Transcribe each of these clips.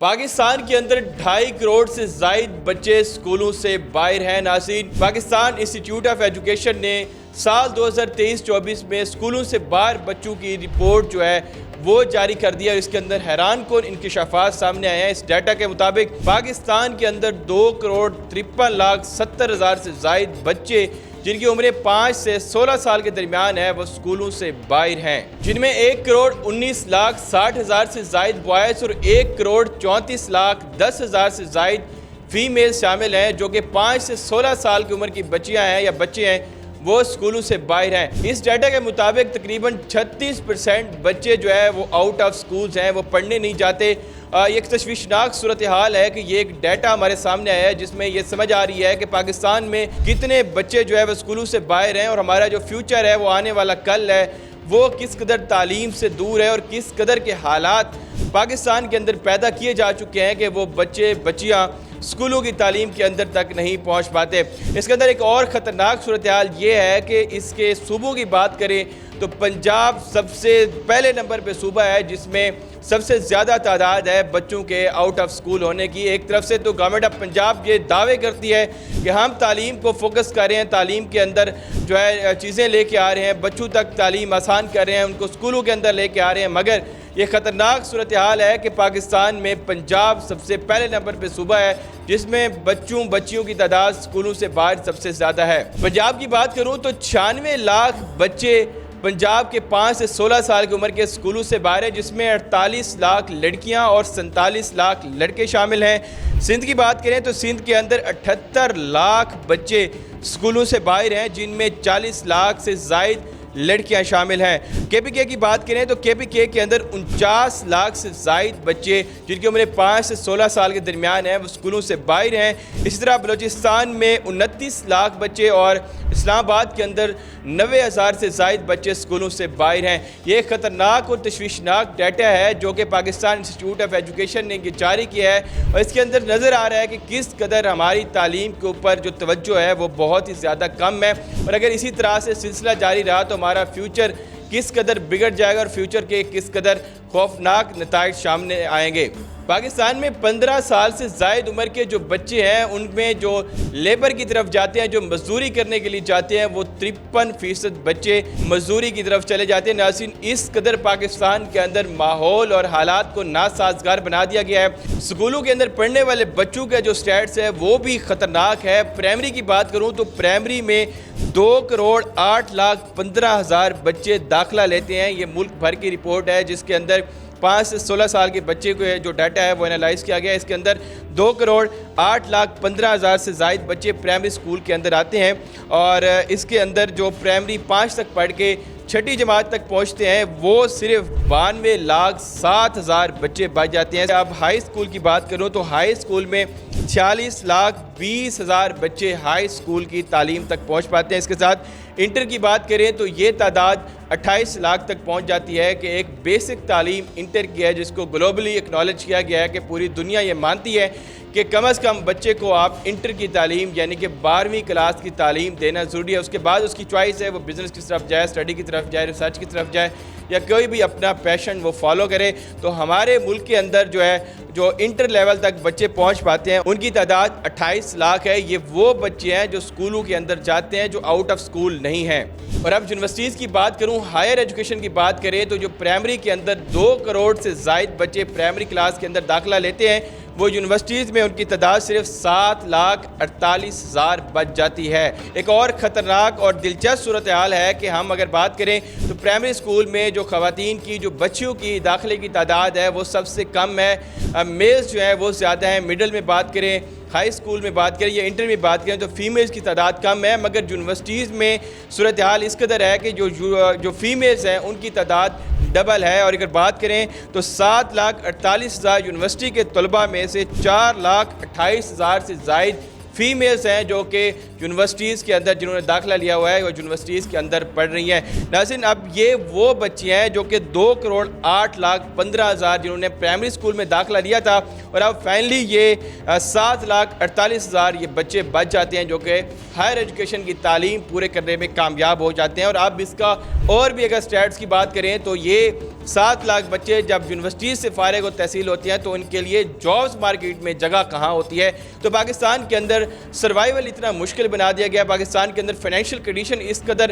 पाकिस्तान के अंदर 2.5 करोड़ से ज़ायद बच्चे स्कूलों से बाहर हैं। नाज़रीन, पाकिस्तान इंस्टीट्यूट ऑफ एजुकेशन ने साल 2023-24 में स्कूलों से बाहर बच्चों की रिपोर्ट जो है वो जारी कर दिया। इसके अंदर हैरान कुन इंकशाफात सामने आए हैं। इस डाटा के मुताबिक पाकिस्तान के अंदर 2,53,70,000 से ज़ायद बच्चे जिनकी उम्रें 5 से 16 साल के दरमियान है वो स्कूलों से बाहर हैं, जिनमें 1,19,60,000 से ज़ायद बॉयज़ और 1,34,10,000 से ज़ायद फीमेल शामिल हैं, जो कि 5 से 16 साल की उम्र की बच्चियां हैं या बच्चे हैं वो स्कूलों से बाहर हैं। इस डाटा के मुताबिक तकरीबन 36% बच्चे जो है वो आउट ऑफ स्कूल्स हैं, वो पढ़ने नहीं जाते। ये एक तशवीशनाक सूरत हाल है कि ये एक डाटा हमारे सामने आया है जिसमें ये समझ आ रही है कि पाकिस्तान में कितने बच्चे जो है वो स्कूलों से बाहर हैं और हमारा जो फ्यूचर है वो आने वाला कल है वो किस कदर तालीम से दूर है और किस कदर के हालात पाकिस्तान के अंदर पैदा किए जा चुके हैं कि वो बच्चे बच्चियाँ स्कूलों की तालीम के अंदर तक नहीं पहुँच पाते। इसके अंदर एक और ख़तरनाक सूरत हाल ये है कि इसके सूबों की बात करें तो पंजाब सबसे पहले नंबर पे सूबा है जिसमें सबसे ज़्यादा तादाद है बच्चों के आउट ऑफ स्कूल होने की। एक तरफ से तो गवर्नमेंट ऑफ पंजाब ये दावे करती है कि हम तालीम को फोकस कर रहे हैं, तालीम के अंदर जो है चीज़ें लेके आ रहे हैं, बच्चों तक तालीम आसान कर रहे हैं, उनको स्कूलों के अंदर लेके आ रहे हैं, मगर ये ख़तरनाक सूरत हाल है कि पाकिस्तान में पंजाब सबसे पहले नंबर पे सूबा है जिसमें बच्चियों की तादाद स्कूलों से बाहर सबसे ज़्यादा है। पंजाब की बात करूँ तो 96 लाख बच्चे पंजाब के 5 से 16 साल की उम्र के स्कूलों से बाहर है, जिसमें 48 लाख लड़कियां और 47 लाख लड़के शामिल हैं। सिंध की बात करें तो सिंध के अंदर 78 लाख बच्चे स्कूलों से बाहर हैं, जिनमें 40 लाख से ज़ायद लड़कियां शामिल हैं। KPK की बात करें तो KPK के अंदर 49 लाख से ज़ायद बच्चे जिनकी उम्र 5 से 16 साल के दरमियान है वो स्कूलों से बाहर हैं। इसी तरह बलूचिस्तान में 29 लाख बच्चे और इस्लामाबाद के अंदर 90,000 से ज़ायद बच्चे स्कूलों से बाहर हैं। ये ख़तरनाक और तशवीशनाक डाटा है जो कि पाकिस्तान इंस्टीट्यूट ऑफ एजुकेशन ने जारी किया है और इसके अंदर नज़र आ रहा है कि किस कदर हमारी तालीम के ऊपर जो तवज्जो है वो बहुत ही ज़्यादा कम है और अगर इसी तरह से सिलसिला जारी रहा तो हमारा फ्यूचर किस कदर बिगड़ जाएगा और फ्यूचर के किस कदर खौफनाक नताइज सामने आएंगे। पाकिस्तान में 15 साल से ज़ायद उम्र के जो बच्चे हैं उनमें जो लेबर की तरफ जाते हैं, जो मजदूरी करने के लिए जाते हैं, वो 53% बच्चे मजदूरी की तरफ चले जाते हैं। नाज़रीन, इस कदर पाकिस्तान के अंदर माहौल और हालात को नासाजगार बना दिया गया है। स्कूलों के अंदर पढ़ने वाले बच्चों का जो स्टैट्स है वो भी ख़तरनाक है। प्राइमरी की बात करूँ तो प्राइमरी में 2,08,15,000 बच्चे दाखिला लेते हैं। ये मुल्क भर की रिपोर्ट है जिसके अंदर 5 से 16 साल के बच्चे को जो डाटा है वो एनालाइज किया गया है। इसके अंदर 2,08,15,000 से ज़ायद बच्चे प्राइमरी स्कूल के अंदर आते हैं और इसके अंदर जो प्राइमरी 5 तक पढ़ के 6ठी जमात तक पहुंचते हैं वो सिर्फ 92,07,000 बच्चे बच जाते हैं। अब हाई स्कूल की बात करूं तो हाई स्कूल में 46,20,000 बच्चे हाई स्कूल की तालीम तक पहुंच पाते हैं। इसके साथ इंटर की बात करें तो ये तादाद 28 लाख तक पहुंच जाती है कि एक बेसिक तालीम इंटर की है जिसको ग्लोबली एक्नॉलेज किया गया है कि पूरी दुनिया ये मानती है कि कम से कम बच्चे को आप इंटर की तालीम यानी कि 12वीं क्लास की तालीम देना ज़रूरी है। उसके बाद उसकी चॉइस है वो बिज़नेस की तरफ जाए, स्टडी की तरफ जाए, रिसर्च की तरफ जाए या कोई भी अपना पैशन वो फॉलो करे। तो हमारे मुल्क के अंदर जो है जो इंटर लेवल तक बच्चे पहुंच पाते हैं उनकी तादाद 28 लाख है। ये वो बच्चे हैं जो स्कूलों के अंदर जाते हैं जो आउट ऑफ स्कूल नहीं हैं। और अब यूनिवर्सिटीज़ की बात करूं, हायर एजुकेशन की बात करें तो जो प्राइमरी के अंदर 2 करोड़ से ज़ायद बच्चे प्राइमरी क्लास के अंदर दाखिला लेते हैं वो यूनिवर्सिटीज़ में उनकी तादाद सिर्फ 7,48,000 बच जाती है। एक और ख़तरनाक और दिलचस्प सूरत हाल है कि हम अगर बात करें तो प्राइमरी स्कूल में जो ख़वातीन की जो बच्चियों की दाखिले की तादाद है वो सबसे कम है, मेल्स जो है वो ज़्यादा हैं। मिडल में बात करें, हाई स्कूल में बात करें या इंटर में बात करें तो फीमेल्स की तादाद कम है, मगर यूनिवर्सिटीज़ में सूरत हाल इस कदर है कि जो फीमेल्स हैं उनकी तादाद डबल है। और अगर बात करें तो 7,48,000 यूनिवर्सिटी के तलबा में से 4,28,000 से ज़ायद फीमेल्स हैं जो कि यूनिवर्सिटीज़ के अंदर जिन्होंने दाखिला लिया हुआ है और यूनिवर्सिटीज़ के अंदर पढ़ रही हैं। नाज़रीन, अब ये वो बच्चे हैं जो कि 2,08,15,000 जिन्होंने प्राइमरी स्कूल में दाखिला लिया था और अब फाइनली ये 7,48,000 ये बच्चे बच जाते हैं जो कि हायर एजुकेशन की तालीम पूरे करने में कामयाब हो जाते हैं। और अब इसका और भी अगर स्टैट्स की बात करें तो ये 7 लाख बच्चे जब यूनिवर्सिटीज़ से फारिग और तहसील होते हैं तो उनके लिए जॉब्स मार्केट में जगह कहाँ होती है। तो पाकिस्तान के अंदर सर्वाइवल इतना मुश्किल बना दिया गया, पाकिस्तान के अंदर फाइनेंशियल कंडीशन इस कदर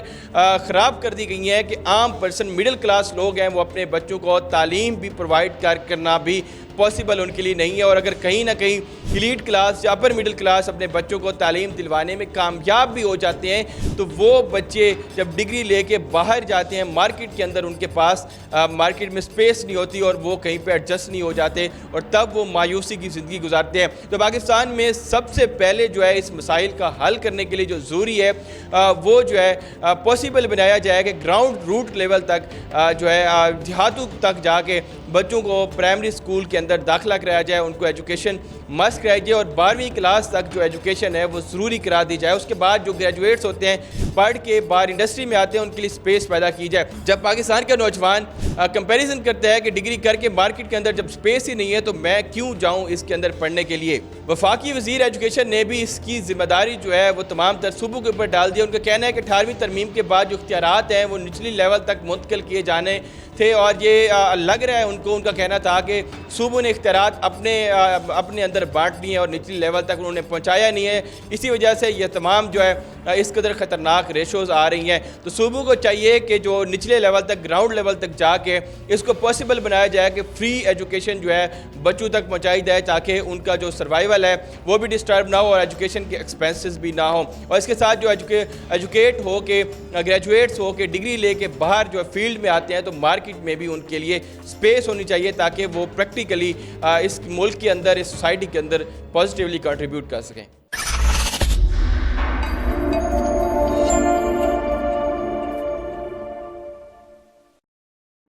ख़राब कर दी गई है कि आम पर्सन मिडिल क्लास लोग हैं वो अपने बच्चों को तालीम भी प्रोवाइड करना भी पॉसिबल उनके लिए नहीं है। और अगर कहीं ना कहीं एलीट क्लास या अपर मिडिल क्लास अपने बच्चों को तालीम दिलवाने में कामयाब भी हो जाते हैं तो वो बच्चे जब डिग्री लेके बाहर जाते हैं मार्केट के अंदर उनके पास मार्केट में स्पेस नहीं होती और वो कहीं पे एडजस्ट नहीं हो जाते और तब वो मायूसी की ज़िंदगी गुजारते हैं। तो पाकिस्तान में सबसे पहले जो है इस मसाइल का हल करने के लिए जो ज़रूरी है वो जो है पॉसिबल बनाया जाए कि ग्राउंड रूट लेवल तक जो है देहातों तक जाके बच्चों को प्राइमरी स्कूल के अंदर दाखिला कराया जाए, उनको एजुकेशन मस्ट कराई जाए और 12वीं क्लास तक जो एजुकेशन है वो ज़रूरी करा दी जाए। उसके बाद जो ग्रेजुएट्स होते हैं पढ़ के बाहर इंडस्ट्री में आते हैं उनके लिए स्पेस पैदा की जाए। जब पाकिस्तान का नौजवान कंपैरिजन करता है कि डिग्री करके मार्केट के अंदर जब स्पेस ही नहीं है तो मैं क्यों जाऊँ इसके अंदर पढ़ने के लिए। वफाकी वज़ीर एजुकेशन ने भी इसकी जिम्मेदारी जो है वो तमाम तर सूबों के ऊपर डाल दिया। उनका कहना है कि 18वीं तरमीम के बाद जो इख्तियारात हैं वो निचली लेवल तक मुंतकिल किए जाने थे और ये लग रहा है उनको, उनका कहना था कि सूबों ने इख्तियारात अपने अंदर बांट लिए और निचली लेवल तक उन्होंने पहुंचाया नहीं है। इसी वजह से ये तमाम जो है इस कदर ख़तरनाक रेशोज़ आ रही हैं। तो सूबों को चाहिए कि जो निचले लेवल तक ग्राउंड लेवल तक जाके इसको पॉसिबल बनाया जाए कि फ्री एजुकेशन जो है बच्चों तक पहुँचाई जाए ताकि उनका जो सर्वाइवल है वो भी डिस्टर्ब ना हो और एजुकेशन के एक्सपेंसेस भी ना हो। और इसके साथ जो एजुकेट हो के ग्रेजुएट्स हो के डिग्री लेके बाहर जो फील्ड में आते हैं तो मार्केट में भी उनके लिए स्पेस होनी चाहिए ताकि वो प्रैक्टिकली इस मुल्क के अंदर, इस सोसाइटी के अंदर पॉजिटिवली कंट्रीब्यूट कर सकें।